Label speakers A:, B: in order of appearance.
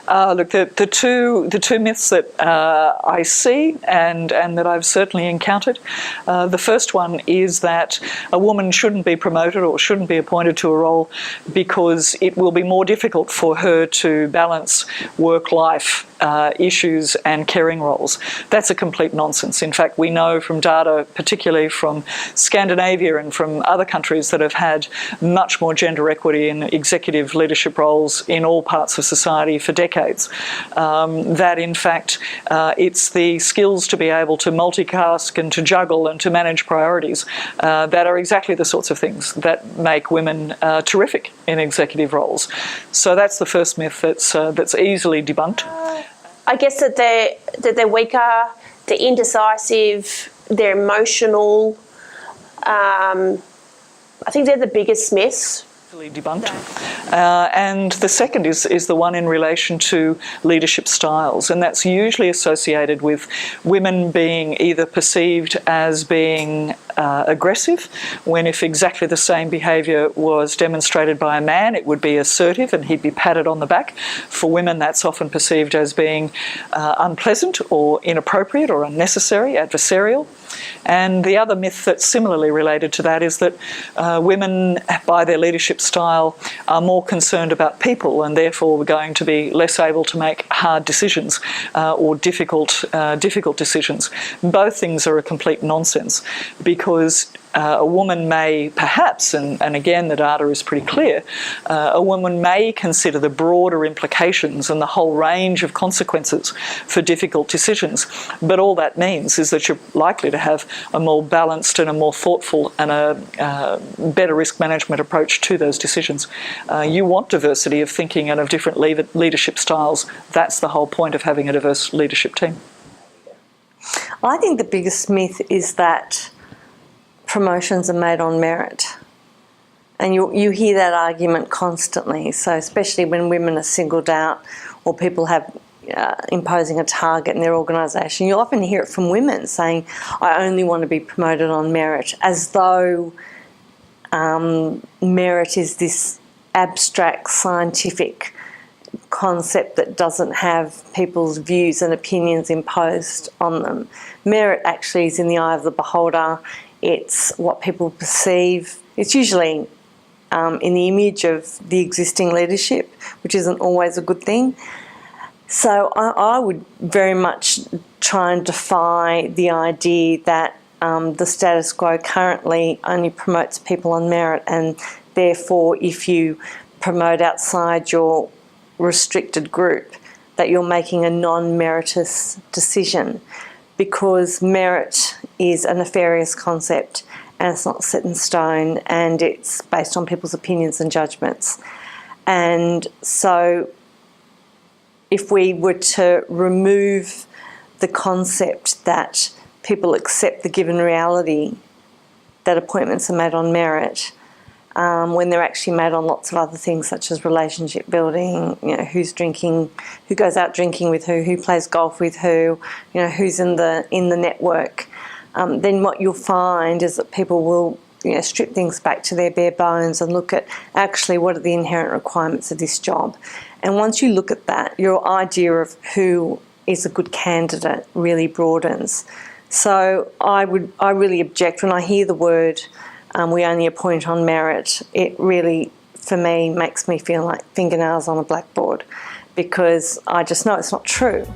A: Look, the two myths that I see and that I've certainly encountered. The first one is that a woman shouldn't be promoted or shouldn't be appointed to a role because it will be more difficult for her to balance work-life issues and caring roles. That's a complete nonsense. In fact, we know from data, particularly from Scandinavia and from other countries that have had much more gender equity in executive leadership roles in all parts of society for decades, that in fact it's the skills to be able to multitask and to juggle and to manage priorities that are exactly the sorts of things that make women terrific in executive roles. So that's the first myth that's easily debunked.
B: I guess that they're weaker, they're indecisive, they're emotional. I think they're the biggest myths.
A: Debunked. And the second is the one in relation to leadership styles, and that's usually associated with women being either perceived as being aggressive, when if exactly the same behaviour was demonstrated by a man, it would be assertive and he'd be patted on the back. For women, that's often perceived as being unpleasant or inappropriate or unnecessary, adversarial. And the other myth that's similarly related to that is that women, by their leadership style, are more concerned about people and therefore we're going to be less able to make hard decisions or difficult decisions. Both things are a complete nonsense, because a woman may perhaps, and again the data is pretty clear, a woman may consider the broader implications and the whole range of consequences for difficult decisions, but all that means is that you're likely to have a more balanced and a more thoughtful and a better risk management approach to those decisions. You want diversity of thinking and of different leadership styles. That's the whole point of having a diverse leadership team.
C: I think the biggest myth is that promotions are made on merit. And you hear that argument constantly, so especially when women are singled out or people have imposing a target in their organisation. You often hear it from women saying, I only want to be promoted on merit, as though merit is this abstract scientific concept that doesn't have people's views and opinions imposed on them. Merit actually is in the eye of the beholder. It's what people perceive. It's usually in the image of the existing leadership, which isn't always a good thing. So I would very much try and defy the idea that the status quo currently only promotes people on merit, and therefore if you promote outside your restricted group, that you're making a non-meritorious decision, because merit is a nefarious concept and it's not set in stone and it's based on people's opinions and judgments. And so if we were to remove the concept that people accept the given reality that appointments are made on merit, when they're actually made on lots of other things such as relationship building, who's drinking, who goes out drinking with who plays golf with who, who's in the network, then what you'll find is that people will strip things back to their bare bones and look at actually what are the inherent requirements of this job. And once you look at that, your idea of who is a good candidate really broadens. So I really object when I hear the word we only appoint on merit. It really, for me, makes me feel like fingernails on a blackboard, because I just know it's not true.